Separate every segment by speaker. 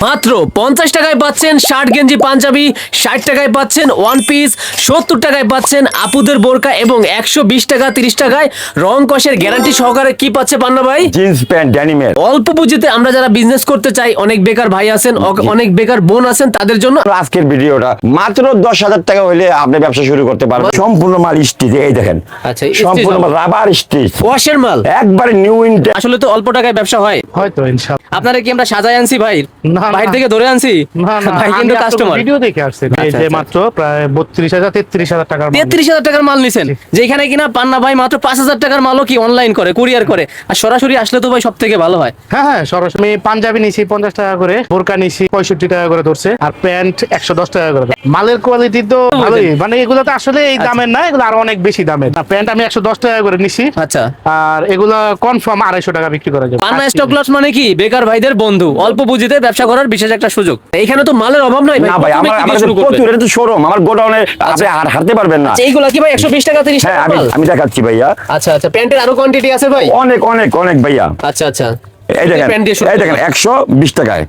Speaker 1: মাত্র 50 টাকায় পাচ্ছেন শার্ট গেঞ্জি পাঞ্জাবি, 60 টাকায় পাচ্ছেন ওয়ান পিস, 70 টাকায় পাচ্ছেন আপুদের বোরকা এবং 120 টাকা 30 টাকায় রং কষের গ্যারান্টি সহকারে কি পাচ্ছে পান্না ভাই?
Speaker 2: জিন্স প্যান্ট ড্যানিমের।
Speaker 1: অল্প পুঁজিতে আমরা যারা বিজনেস করতে চাই, অনেক বেকার ভাই আছেন, অনেক বেকার বোন আছেন, তাদের জন্য
Speaker 2: আজকের ভিডিওটা মাত্র 10,000 টাকা হলে আপনি ব্যবসা শুরু করতে পারবেন। সম্পূর্ণ মাল স্টিচ, এই দেখেন।
Speaker 1: আচ্ছা,
Speaker 2: সম্পূর্ণ রাবার স্টিচ,
Speaker 1: ওয়াশের মাল,
Speaker 2: একবারে নিউ ইনটেক।
Speaker 1: আসলে তো অল্প টাকায় ব্যবসা হয়
Speaker 3: হয়তো ইনশাআল্লাহ।
Speaker 1: আপনারা কি আমরা সাজায় আনছি ভাই?
Speaker 3: না,
Speaker 1: বাইরে
Speaker 3: না।
Speaker 1: থেকে ধরে আনছি
Speaker 3: না না,
Speaker 1: ভাই, কিন্তু কাস্টমার
Speaker 3: ভিডিও দেখে আসছে এই
Speaker 1: আচ্ছা,
Speaker 3: যে
Speaker 1: আচ্ছা।
Speaker 3: মাত্র প্রায় 32,000 33,000 টাকার মাল।
Speaker 1: 33,000 টাকার মাল নিছেন, যেখানে কিনা পান্না ভাই মাত্র 5,000 টাকার মালও কি অনলাইন করে, কুরিয়ার করে। আর সরাসরি আসলে তো ভাই সব থেকে ভালো হয়।
Speaker 3: হ্যাঁ হ্যাঁ, সরাসরি আমি পাঞ্জাবি নিছি 50 টাকা করে, বোরকা নিছি 65 টাকা করে ধরছে, আর প্যান্ট 110 টাকা করে। মালের কোয়ালিটি তো ভালোই, মানে এগুলো তো আসলে এই দামের না, এগুলো আরো অনেক বেশি দামের। প্যান্ট আমি 110 টাকা করে নিছি,
Speaker 1: আচ্ছা,
Speaker 3: আর এগুলো কনফার্ম 250 টাকা বিক্রি করা যাবে।
Speaker 1: পান্না স্টক লট মানে কি বেকার ভাইদের বন্ধু, অল্প পুঁজিতে ব্যবসা করার বিশেষ একটা সুযোগ। এখানে তো মালের অভাব নাই
Speaker 2: না ভাই,
Speaker 1: প্রথমে
Speaker 2: আমার
Speaker 1: কি
Speaker 2: আমার
Speaker 1: দিয়ে শুরু করবেন?
Speaker 2: প্রচুর, এটা তো শোরুম, আমার গোডাউনে আপনি হারতে পারবেন না।
Speaker 1: আচ্ছা, এইগুলা কি ভাই 120 টাকা 30
Speaker 2: হ্যাঁ,
Speaker 1: টাকা
Speaker 2: আমি
Speaker 1: মাল?
Speaker 2: আমি দেখাচ্ছি ভাইয়া।
Speaker 1: আচ্ছা আচ্ছা, প্যান্টের আরো কোয়ান্টিটি আছে ভাই?
Speaker 2: অনেক অনেক অনেক ভাইয়া।
Speaker 1: আচ্ছা আচ্ছা,
Speaker 2: এই দেখেন,
Speaker 1: প্যান্ট দিয়ে শুরু
Speaker 2: এই দেখেন
Speaker 1: করবেন।
Speaker 2: 120 টাকায়।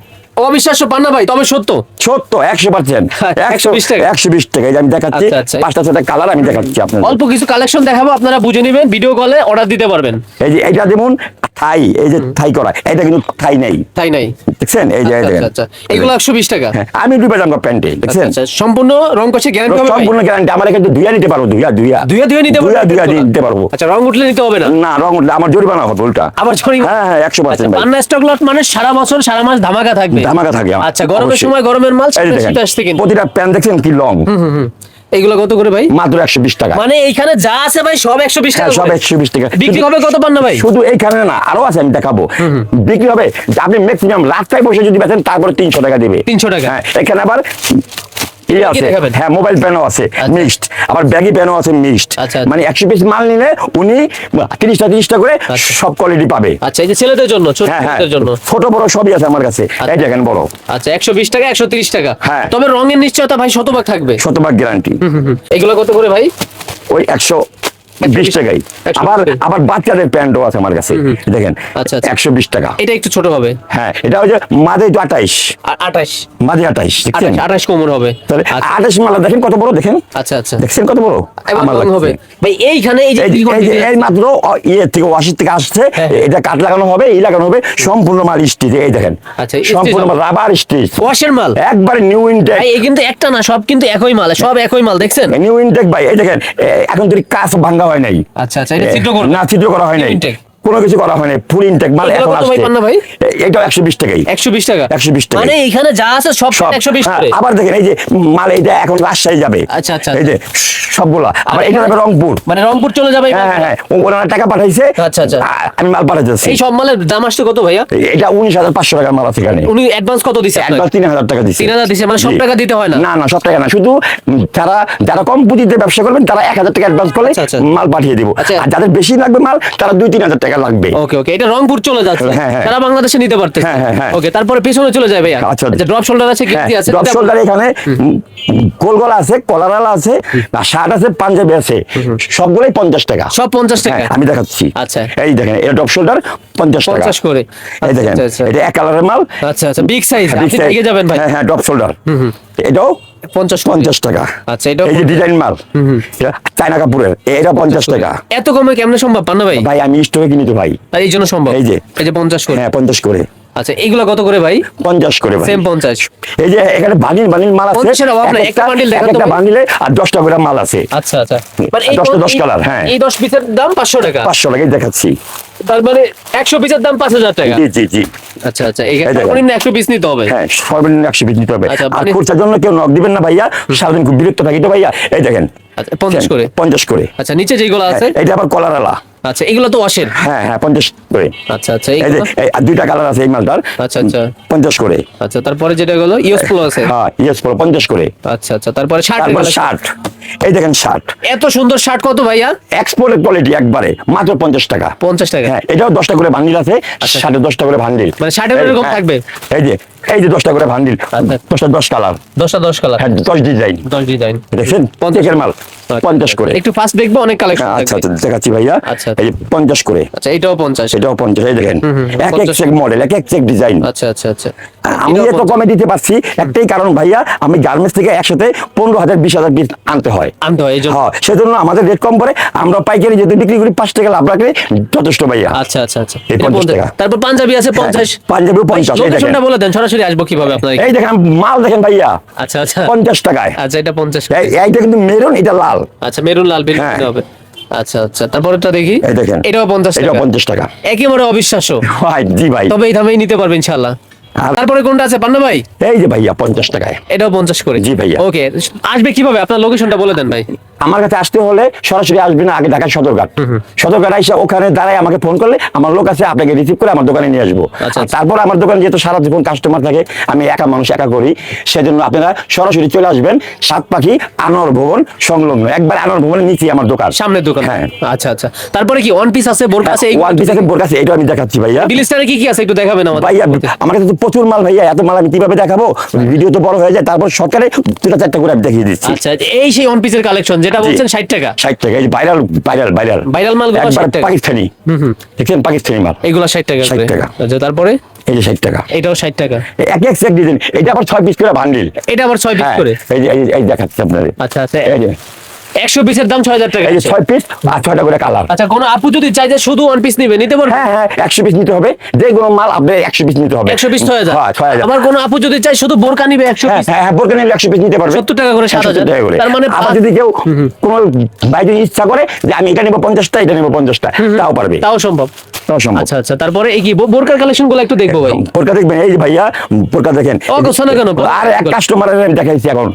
Speaker 1: অবিশ্বাস্য পান্না ভাই, তবে সত্য।
Speaker 2: সত্য 100%।
Speaker 1: 120 টাকা।
Speaker 2: 120 টাকা, এই যে আমি দেখাচ্ছি।
Speaker 1: আচ্ছা, আচ্ছা।
Speaker 2: 5টা 6টা কালার আমি দেখাচ্ছি আপনাদের।
Speaker 1: অল্প কিছু কালেকশন দেখাবো, আপনারা বুঝে নেবেন, ভিডিও কলে অর্ডার দিতে পারবেন।
Speaker 2: এই যে এইটা যেমন থাই, এই যে থাই করা, এটা কিন্তু থাই নাই,
Speaker 1: তাই নাই?
Speaker 2: দেখছেন? এই যে এই
Speaker 1: আচ্ছা
Speaker 2: দেখেন।
Speaker 1: আচ্ছা, এগুলো 120 টাকা।
Speaker 2: হ্যাঁ, আমি দুই পেলাম প্যান্টে, দেখছেন?
Speaker 1: আচ্ছা, সম্পূর্ণ রং কষে গ্যারান্টি হবে ভাই?
Speaker 2: সম্পূর্ণ গ্যারান্টি। আমার এখানে ধুইয়া নিতে পারবো, ধুইয়া
Speaker 1: ধুয়ে ধুয়ে নিতে পারবেন?
Speaker 2: ধুইয়া নিতে পারবো।
Speaker 1: আচ্ছা, রং উঠলে নিতে হবে না?
Speaker 2: না, রং উঠলে আমার জরিমানা হবে উল্টা।
Speaker 1: আবার ছড়ি?
Speaker 2: হ্যাঁ হ্যাঁ, 100% ভাই।
Speaker 1: পান্না স্টক লট মানে সারা বছর সারা মাস ধামাকা থাকবে।
Speaker 2: ধামাকা থাকে আমার।
Speaker 1: আচ্ছা, গরমের
Speaker 2: অবশ্যই।
Speaker 1: সময় গরমের মাল,
Speaker 2: এই যে দেখেন,
Speaker 1: শীতে আসছে কিন্তু।
Speaker 2: প্রতিটা প্যান্ট দেখছেন কি লং।
Speaker 1: এগুলো কত করে ভাই?
Speaker 2: মাত্র 120 টাকা।
Speaker 1: মানে এইখানে যা আছে ভাই সব 120
Speaker 2: হ্যাঁ,
Speaker 1: টাকা
Speaker 2: সব
Speaker 1: করে?
Speaker 2: 120 টাকা।
Speaker 1: বিক্রি হবে কত পান্না ভাই?
Speaker 2: শুধু এইখানে না, আরো আছে, আমি দেখাবো। বিক্রি হবে যে আপনি ম্যাক্সিমাম রাস্তায় বসে যদি বেচেন, তারপরে 300 টাকা দিবে।
Speaker 1: 300 টাকা?
Speaker 2: হ্যাঁ, এখানে আবার ইয়ে আছে,
Speaker 1: দেখাবেন?
Speaker 2: হ্যাঁ, মোবাইল প্যানও আছে মিক্সড, আবার ব্যাগি প্যানও আছে মিক্সড।
Speaker 1: আচ্ছা।
Speaker 2: মানে 100 পিস মাল নিলে উনি 30টা করে
Speaker 1: আচ্ছা।
Speaker 2: সব কোয়ালিটি পাবে।
Speaker 1: আচ্ছা, এই যে ছেলেদের জন্য, ছোট
Speaker 2: হ্যাঁ হ্যাঁ,
Speaker 1: ছেলেদের জন্য।
Speaker 2: ছোট বড় সবই আছে আমার কাছে। এই দেখেন বড়,
Speaker 1: আচ্ছা, 120 টাকা 130 টাকা।
Speaker 2: হ্যাঁ।
Speaker 1: তবে রঙের নিশ্চয়তা ভাই শতভাগ থাকবে।
Speaker 2: শতভাগ গ্যারান্টি।
Speaker 1: এগুলো কত করে ভাই?
Speaker 2: ওই 120 টাকাই।
Speaker 1: 120
Speaker 2: আবার
Speaker 1: টাকা।
Speaker 2: আবার বাচ্চাদের প্যান্টও আছে আমার কাছে, দেখেন।
Speaker 1: আচ্ছা, আচ্ছা।
Speaker 2: 120 টাকা।
Speaker 1: এটা একটু ছোট হবে।
Speaker 2: হ্যাঁ, এটা হচ্ছে মাঝে 28,
Speaker 1: আর 28
Speaker 2: মাঝে 28, দেখছেন?
Speaker 1: 28 কোমর হবে।
Speaker 2: তাহলে
Speaker 1: আচ্ছা
Speaker 2: 28 মালা দেখেন কত বড়, দেখেন।
Speaker 1: আচ্ছা আচ্ছা,
Speaker 2: দেখছেন কত বড়?
Speaker 1: এবার
Speaker 2: আমার
Speaker 1: রং
Speaker 2: লাগছে।
Speaker 1: হবে ভাই এইখানে। এই যে
Speaker 2: এই যে-
Speaker 1: কি
Speaker 2: এই যে
Speaker 1: quantity
Speaker 2: এই
Speaker 1: আছে?
Speaker 2: মাত্র ইয়ে থেকে ওয়াশির থেকে আসছে,
Speaker 1: হ্যাঁ।
Speaker 2: এটা কাট লাগানো হবে, এই লাগানো হবে, সম্পূর্ণ মাল স্টিচ, এই দেখেন।
Speaker 1: আচ্ছা, stitch
Speaker 2: সম্পূর্ণ
Speaker 1: হবে।
Speaker 2: রাবার স্টিচ,
Speaker 1: ওয়াশের মাল
Speaker 2: একবারে নিউ ইনটেক।
Speaker 1: ভাই, এই কিন্তু একটা না, সব কিন্তু একই মাল, সব একই মাল, দেখছেন?
Speaker 2: নিউ ইনটেক ভাই, এই দেখেন। এখন যদি কাজ ভাঙা হয় নাই।
Speaker 1: আচ্ছা আচ্ছা, এটা ছিদ্র করবে?
Speaker 2: না, ছিদ্র করা হয় নাই,
Speaker 1: New intake।
Speaker 2: কোনো কিছু করা হয় নাই, ফুল ইনটেক মাল
Speaker 1: এগুলো
Speaker 2: এখন
Speaker 1: কত ভাই
Speaker 2: আসছে।
Speaker 1: পান্না ভাই?
Speaker 2: এটা 120 টাকাই।
Speaker 1: 120 টাকা?
Speaker 2: 120 টাকা।
Speaker 1: মানে এইখানে যা আছে সব
Speaker 2: সব
Speaker 1: 120
Speaker 2: হ্যাঁ,
Speaker 1: করে?
Speaker 2: আবার দেখেন এই যে মাল, এইটা এখন রাজশাহী যাবে।
Speaker 1: আচ্ছা, আচ্ছা,
Speaker 2: এই যে সবগুলা, আবার এটা যাবে রংপুর।
Speaker 1: মানে রংপুর চলে যাবে এই
Speaker 2: হ্যাঁ
Speaker 1: মালটা?
Speaker 2: হ্যাঁ, ওনারা টাকা পাঠাইছে।
Speaker 1: আচ্ছা, আচ্ছা।
Speaker 2: আমি মাল পাঠাইতেছি।
Speaker 1: এই সব মালের দাম আসছে কত ভাইয়া?
Speaker 2: এটা 19,500 টাকার মাল আছে এখানে।
Speaker 1: উনি অ্যাডভান্স কত দিছে আপনাকে?
Speaker 2: একবার 3,000 টাকা দিচ্ছে।
Speaker 1: 3,000 দিছে, মানে সব
Speaker 2: জি।
Speaker 1: টাকা দিতে হয় না?
Speaker 2: না না, সব টাকা না, শুধু যারা কম পুঁজিতে ব্যবসা করবেন তারা 1,000 টাকা অ্যাডভান্স করলে
Speaker 1: আচ্ছা, আচ্ছা।
Speaker 2: মাল পাঠিয়ে দিব।
Speaker 1: আচ্ছা।
Speaker 2: আর যাদের বেশি লাগবে মাল, তারা 2-3,000 টাকা লাগবে।
Speaker 1: ওকে ওকে, এটা রংপুর চলে যাচ্ছে,
Speaker 2: হ্যাঁ, হ্যাঁ।
Speaker 1: তারা বাংলাদেশে নিতে পারতেছে।
Speaker 2: হ্যাঁ, হ্যাঁ, হ্যাঁ।
Speaker 1: ওকে, তারপরে পেছনে চলে যায় ভাইয়া।
Speaker 2: আচ্ছা।
Speaker 1: আচ্ছা, ড্রপ শোল্ডার আছে, গেঞ্জি আছে,
Speaker 2: ড্রপ শোল্ডার এখানে গোল গলা আছে, কলারালা আছে, আর শার্ট আছে, পাঞ্জাবি আছে, সবগুলোই 50 টাকা।
Speaker 1: সব 50 টাকা?
Speaker 2: হ্যাঁ, আমি দেখাচ্ছি।
Speaker 1: আচ্ছা।
Speaker 2: এই দেখেন, এটা ড্রপ শোল্ডার 50 টাকা।
Speaker 1: 50 করে?
Speaker 2: এই দেখেন,
Speaker 1: আচ্ছা, আচ্ছা।
Speaker 2: এটা এক কালারের মাল।
Speaker 1: আচ্ছা আচ্ছা, বিগ সাইজ,
Speaker 2: Big
Speaker 1: আপনি
Speaker 2: size।
Speaker 1: থেকে যাবেন ভাই।
Speaker 2: হ্যাঁ হ্যাঁ, ড্রপ শোল্ডার। এটাও
Speaker 1: 50
Speaker 2: টাকা।
Speaker 1: আচ্ছা, এটাও
Speaker 2: এই যে
Speaker 1: 50
Speaker 2: ডিজাইন মাল, এটা চায়না কাপড়ের, এটা 50 টাকা।
Speaker 1: এত কমে কেমনে সম্ভব পান্না ভাই?
Speaker 2: ভাই আমি স্টোরে কিনি তো ভাই।
Speaker 1: আর এই জন্য সম্ভব?
Speaker 2: এই যে।
Speaker 1: এই যে 50 করে?
Speaker 2: হ্যাঁ, 50 করে।
Speaker 1: আচ্ছা, এইগুলো কত করে ভাই?
Speaker 2: 50 করে ভাই।
Speaker 1: সেম 50?
Speaker 2: এই যে এখানে বান্ডিল মাল আছে।
Speaker 1: 50 এর অভাব নাই, একটা বান্ডিল দেখান তো
Speaker 2: একটা
Speaker 1: ভাই।
Speaker 2: বান্ডিলে আর 10টা করে মাল আছে।
Speaker 1: আচ্ছা আচ্ছা, মানে এই
Speaker 2: 10 কালার। হ্যাঁ,
Speaker 1: এই 10 পিসের দাম 500 টাকা?
Speaker 2: 500 টাকায় দেখাচ্ছি।
Speaker 1: তার মানে 100 পিসের দাম 5,000 টাকা?
Speaker 2: জি জি জি।
Speaker 1: আচ্ছা আচ্ছা,
Speaker 2: এই দেখেন।
Speaker 1: সর্বনিম্ন 100 পিস নিতে হবে?
Speaker 2: হ্যাঁ, সর্বনিম্ন 100 পিস নিতে হবে।
Speaker 1: আচ্ছা,
Speaker 2: আর
Speaker 1: মানে-
Speaker 2: খুচরার জন্য কেউ নক দিবেন না ভাইয়া, সারাদিন খুব বিরক্ত থাকি তো ভাইয়া। এই দেখেন,
Speaker 1: আচ্ছা, 50 করে?
Speaker 2: 50 করে।
Speaker 1: আচ্ছা, নিচে যেগুলো আছে?
Speaker 2: এটা আবার কলারালা।
Speaker 1: আচ্ছা, এগুলো তো ওয়াশের?
Speaker 2: হ্যাঁ হ্যাঁ, 50 করে।
Speaker 1: আচ্ছা আচ্ছা,
Speaker 2: এই যে
Speaker 1: এইগুলো?
Speaker 2: আর 2টা কালার আছে এই মালটার।
Speaker 1: আচ্ছা আচ্ছা
Speaker 2: 50 করে।
Speaker 1: আচ্ছা, তারপরে যেটা হলো ইউজফুল আছে?
Speaker 2: হ্যাঁ, ইয়েস 50 করে।
Speaker 1: আচ্ছা আচ্ছা, তারপরে শার্ট?
Speaker 2: তারপর শার্ট, এই দেখেন শার্ট,
Speaker 1: এত সুন্দর শার্ট কত ভাইয়া?
Speaker 2: এক্সপোর্টের কোয়ালিটি, একবারে মাত্র 50 টাকা।
Speaker 1: 50 টাকা?
Speaker 2: হ্যাঁ, এটাও 10টা করে বান্ডিল আছে, শার্টে 10টা করে বান্ডিল।
Speaker 1: মানে শার্টের এরকম
Speaker 2: হ্যাঁ,
Speaker 1: থাকবে?
Speaker 2: এই যে এই যে 10টা করে বান্ডিল,
Speaker 1: আচ্ছা।
Speaker 2: 10টা 10 কালার,
Speaker 1: 10টা 10 কালার,
Speaker 2: হ্যাঁ 10 ডিজাইন
Speaker 1: 10 ডিজাইন।
Speaker 2: দেখছেন, 50 মাল 50 করে।
Speaker 1: একটু ফাস্ট দেখবো, অনেক কালেকশন
Speaker 2: আচ্ছা আচ্ছা দেখাচ্ছি ভাইয়া।
Speaker 1: আচ্ছা।
Speaker 2: এই যে 50 করে,
Speaker 1: আচ্ছা এটাও 50।
Speaker 2: এটাও 50, এই দেখেন এক এক
Speaker 1: 50
Speaker 2: চেক মডেল, এক এক চেক ডিজাইন।
Speaker 1: আচ্ছা আচ্ছা আচ্ছা।
Speaker 2: আমি
Speaker 1: এটাও
Speaker 2: এত
Speaker 1: 50
Speaker 2: কমে দিতে পারছি একটাই কারণ ভাইয়া, আমি গার্মেন্টস থেকে একসাথে 15,000 20,000 পিস আনতে হয়।
Speaker 1: আনতে হয়, এই জন্য।
Speaker 2: হ্যাঁ, সেজন্য আমাদের রেট কম পড়ে, আমরা পাইকারি যদি বিক্রি করি 5 টাকা লাভ রাখলে যথেষ্ট ভাইয়া।
Speaker 1: আচ্ছা আচ্ছা আচ্ছা।
Speaker 2: এই
Speaker 1: এটা
Speaker 2: 50
Speaker 1: 50
Speaker 2: টাকা।
Speaker 1: তারপর পাঞ্জাবি আছে 50।
Speaker 2: পাঞ্জাবিও 50, এই দেখেন।
Speaker 1: লোকেশনটা বলে দেন, সরাসরি আসবো কিভাবে আপনার?
Speaker 2: এই দেখেন মাল দেখেন ভাইয়া,
Speaker 1: আচ্ছা আচ্ছা
Speaker 2: 50 টাকায়।
Speaker 1: আচ্ছা, এটা 50।
Speaker 2: এইটা কিন্তু মেরুন, এটা লাল।
Speaker 1: আচ্ছা মেরুন লাল বিল
Speaker 2: হ্যাঁ।
Speaker 1: হবে। আচ্ছা আচ্ছা, তারপরটা দেখি।
Speaker 2: এই দেখেন
Speaker 1: এটাও 50
Speaker 2: এটাও
Speaker 1: টাকা।
Speaker 2: 50 টাকা।
Speaker 1: একেবারে অবিশ্বাস্য,
Speaker 2: ভাই জি ভাই।
Speaker 1: তবে এই দামেই নিতে পারবেন ইনশাআল্লাহ।
Speaker 2: আর-
Speaker 1: তারপরে কোনটা আছে পান্না ভাই?
Speaker 2: এই যে ভাইয়া 50 টাকায়।
Speaker 1: এটাও 50 করে।
Speaker 2: জি ভাইয়া।
Speaker 1: ওকে, আসবে কিভাবে? আপনার লোকেশনটা বলে দেন ভাই।
Speaker 2: আমার কাছে আসতে হলে সরাসরি আসবেন আগে ঢাকা সদরঘাট। সদরঘাট আইসা ওখানে দাঁড়ায় আমাকে ফোন করলে আমার লোক আছে, আপনাকে রিসিভ করে আমার দোকানে নিয়ে আসবো।
Speaker 1: আচ্ছা,
Speaker 2: আর
Speaker 1: আচ্ছা।
Speaker 2: তারপর আমার দোকানে যেহেতু সারা জীবন কাস্টমার থাকে, আমি একা মানুষ একা করি, সেজন্য আপনারা সরাসরি চলে আসবেন সাত পাখি আনোয়ার ভবন সংলগ্ন, একবার আনোয়ার ভবনের নিচে আমার দোকান।
Speaker 1: সামনের দোকান।
Speaker 2: হ্যাঁ।
Speaker 1: আচ্ছা আচ্ছা। তারপরে কি ওয়ান পিস আছে, বোরকা আছে?
Speaker 2: ওয়ান পিস আছে, বোরকা আছে, এটাও আমি দেখাচ্ছি ভাইয়া।
Speaker 1: বিলিস্টারে কি কি আছে একটু দেখাবেন আমাদের?
Speaker 2: ভাইয়া আমার কাছে তো প্রচুর মাল ভাইয়া, এত মাল আমি কিভাবে দেখাবো, ভিডিও তো বড় হয়ে যায়। তারপর সরকারে 2-4টা করে আমি দেখিয়ে দিচ্ছি।
Speaker 1: আচ্ছা, এই সেই ওয়ান পিসের কালেকশন যেটা
Speaker 2: জি।
Speaker 1: বলছেন 60 টাকা।
Speaker 2: 60 টাকা, এই ভাইরাল ভাইরাল ভাইরাল
Speaker 1: ভাইরাল মালগুলো
Speaker 2: একবার
Speaker 1: 60 টাকা।
Speaker 2: পাকিস্তানি। দেখছেন পাকিস্তানি মাল,
Speaker 1: এগুলা 60 টাকা
Speaker 2: 60
Speaker 1: করে।
Speaker 2: টাকা।
Speaker 1: আচ্ছা, তারপরে
Speaker 2: এই যে 60 টাকা।
Speaker 1: এটাও 60 টাকা।
Speaker 2: এক এক সেট ডিজাইন, এটা আবার 6 পিস করে বান্ডিল।
Speaker 1: এটা আবার 6 পিস
Speaker 2: হ্যাঁ,
Speaker 1: করে।
Speaker 2: এই দেখাচ্ছি আপনাদের।
Speaker 1: আচ্ছা আচ্ছা।
Speaker 2: এই যে
Speaker 1: 100 পিসের দাম 6000 টাকা।
Speaker 2: এই যে 6 পিস আর 6টা করে কালার।
Speaker 1: আচ্ছা, কোন আপু যদি চাই যে শুধু ওয়ান পিস নিবে, নিতে পারবে?
Speaker 2: হ্যাঁ হ্যাঁ 100 পিস নিতে হবে, যে কোনো মাল আপনি 100 পিস নিতে হবে।
Speaker 1: 100 পিস 6000।
Speaker 2: হ্যাঁ 6000।
Speaker 1: আবার কোন আপু যদি চাই শুধু বোরকা নিবে 100
Speaker 2: হ্যাঁ
Speaker 1: পিস,
Speaker 2: হ্যাঁ হ্যাঁ, বোরকা নিলে 100 পিস নিতে পারবে।
Speaker 1: 70 টাকা করে,
Speaker 2: 70
Speaker 1: 7000
Speaker 2: টাকা করে।
Speaker 1: তার মানে
Speaker 2: আবার যদি কেউ কোনো ভাই যদি ইচ্ছা করে যে আমি এটা নেব 50টা, এটা নেব 50টা, তাও পারবে,
Speaker 1: তাও সম্ভব।
Speaker 2: তাও সম্ভব।
Speaker 1: আচ্ছা আচ্ছা, তারপরে এই কি বোরকার কালেকশন গুলো একটু দেখবো ভাই।
Speaker 2: বোরকা দেখবেন, এই যে ভাইয়া বোরকা দেখেন।
Speaker 1: ও, গোছানো কেন?
Speaker 2: আর এক কাস্টমারের আমি দেখাইছি এখন,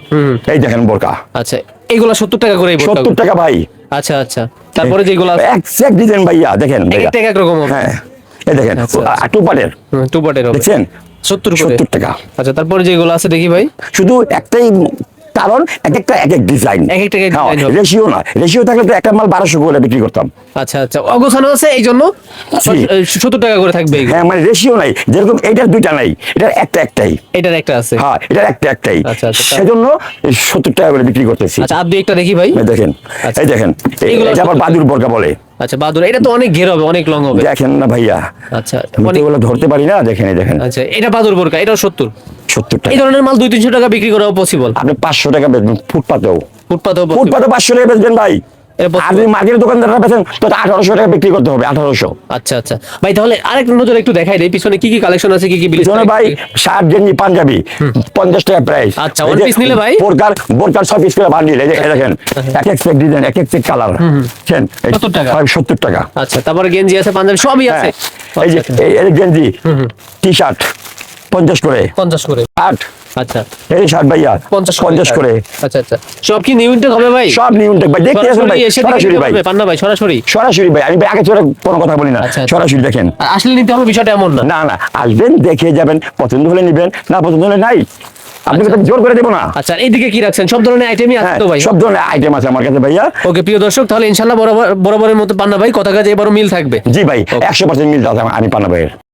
Speaker 2: এই দেখেন বোরকা
Speaker 1: আচ্ছা, এগুলা 70 টাকা করে এই বোরকা।
Speaker 2: 70 টাকা ভাই।
Speaker 1: আচ্ছা আচ্ছা, তারপরে যেগুলো
Speaker 2: এক সেট ডিজাইন ভাইয়া দেখেন
Speaker 1: এক
Speaker 2: ভাইয়া।
Speaker 1: একটা এক রকম হবে।
Speaker 2: হ্যাঁ এই দেখেন
Speaker 1: আচ্ছা, আচ্ছা।
Speaker 2: টু পার্টের,
Speaker 1: টু পার্টের হবে।
Speaker 2: দেখছেন
Speaker 1: 70 করে।
Speaker 2: 70 টাকা।
Speaker 1: আচ্ছা, তারপরে যেগুলো আছে দেখি ভাই।
Speaker 2: শুধু একটাই কারণ, এক একটা এক এক ডিজাইন,
Speaker 1: এক একটা এক এক design হবে।
Speaker 2: রেশিও না, রেশিও থাকলে তো একটা মাল 1200 করে বিক্রি করতাম।
Speaker 1: আচ্ছা আচ্ছা, অগোছানো আছে এই জন্য
Speaker 2: জি।
Speaker 1: 70 টাকা করে থাকবে এগুলো।
Speaker 2: হ্যাঁ মানে রেশিও নাই, যেরকম এইটার দুইটা নাই, এটার একটা একটাই।
Speaker 1: এটার একটা আছে।
Speaker 2: হ্যাঁ এটার একটা একটাই,
Speaker 1: আচ্ছা, আচ্ছা।
Speaker 2: সেজন্য 70 টাকা করে বিক্রি করতেছি।
Speaker 1: আচ্ছা, আর দুই একটা দেখি ভাই।
Speaker 2: এই দেখেন,
Speaker 1: আচ্ছা।
Speaker 2: এই দেখেন,
Speaker 1: এগুলো
Speaker 2: এটা আবার
Speaker 1: 70
Speaker 2: বাদুর বোরকা বলে।
Speaker 1: আচ্ছা, বাদুর, এটা তো অনেক ঘের হবে, অনেক লং হবে।
Speaker 2: দেখেন না ভাইয়া,
Speaker 1: আচ্ছা,
Speaker 2: আমি তো
Speaker 1: অনেক।
Speaker 2: এগুলো ধরতে পারি না, দেখেন এই দেখেন
Speaker 1: আচ্ছা, এটা বাদুর বোরকা, এটাও 70।
Speaker 2: 70
Speaker 1: এই
Speaker 2: টাকা।
Speaker 1: ধরনের মাল 200-300 টাকা বিক্রি করাও পসিবল।
Speaker 2: আপনি 500 টাকা বেচবেন ফুটপাতেও,
Speaker 1: ফুটপাতেও possible।
Speaker 2: ফুটপাতে 500 টাকা বেচবেন ভাই।
Speaker 1: এটা possible।
Speaker 2: আর যদি মার্কেটের দোকানদাররা বেচেন তো 1800 টাকা বিক্রি করতে হবে, 1800।
Speaker 1: আচ্ছা আচ্ছা ভাই, তাহলে আরেক নজর একটু দেখাই দেই পিছনে কি কি কালেকশন আছে, কি কি বিলিস।
Speaker 2: পিছনে ভাই শার্ট গেঞ্জি পাঞ্জাবি 50 টাকা প্রাইস।
Speaker 1: আচ্ছা, one piece নিলে ভাই?
Speaker 2: বোরকার বোরকার 6 পিস করে বান্ডিল, এই যে এই দেখেন এক এক সেট ডিজাইন, এক এক সেট কালার। বুঝছেন?
Speaker 1: 70 টাকা।
Speaker 2: 70 টাকা।
Speaker 1: আচ্ছা, তারপরে গেঞ্জি আছে, পাঞ্জাবি সবই আছে।
Speaker 2: হ্যাঁ, এই যে এই গেঞ্জি টি শার্ট 50 করে,
Speaker 1: 50 করে।
Speaker 2: শার্ট
Speaker 1: আচ্ছা,
Speaker 2: এই শার্ট ভাইয়া
Speaker 1: 50
Speaker 2: করে।
Speaker 1: আচ্ছা আচ্ছা, সব কি নিউ ইনটেক হবে ভাই?
Speaker 2: সব নিউ ইনটেক ভাই, দেখতে আসুন ভাই,
Speaker 1: সরাসরি এসে দেখে
Speaker 2: সরাসরি
Speaker 1: নিতে
Speaker 2: ভাই,
Speaker 1: হবে পান্না ভাই, সরাসরি।
Speaker 2: সরাসরি ভাই, আমি ভাই আগে চলে কোনো কথা বলি না,
Speaker 1: আচ্ছা, আচ্ছা।
Speaker 2: সরাসরি দেখেন।
Speaker 1: আর আসলে নিতে হবে বিষয়টা এমন না।
Speaker 2: না না, আসবেন দেখে যাবেন, পছন্দ হলে নিবেন, না পছন্দ হলে নাই, আপনাকে তো জোর করে দেবো না।
Speaker 1: আচ্ছা, এইদিকে কি রাখছেন? সব ধরনের আইটেমই আছে
Speaker 2: হ্যাঁ,
Speaker 1: তো ভাই?
Speaker 2: সব ধরনের আইটেম আছে আমার কাছে ভাইয়া।
Speaker 1: ওকে প্রিয় দর্শক, তাহলে ইনশাআল্লাহ বরাবরের মতো পান্না ভাই কথা কাজে এবারও মিল থাকবে।
Speaker 2: জি ভাই,
Speaker 1: Okay.
Speaker 2: 100% মিল আছে আমি পানা ভাইয়ের।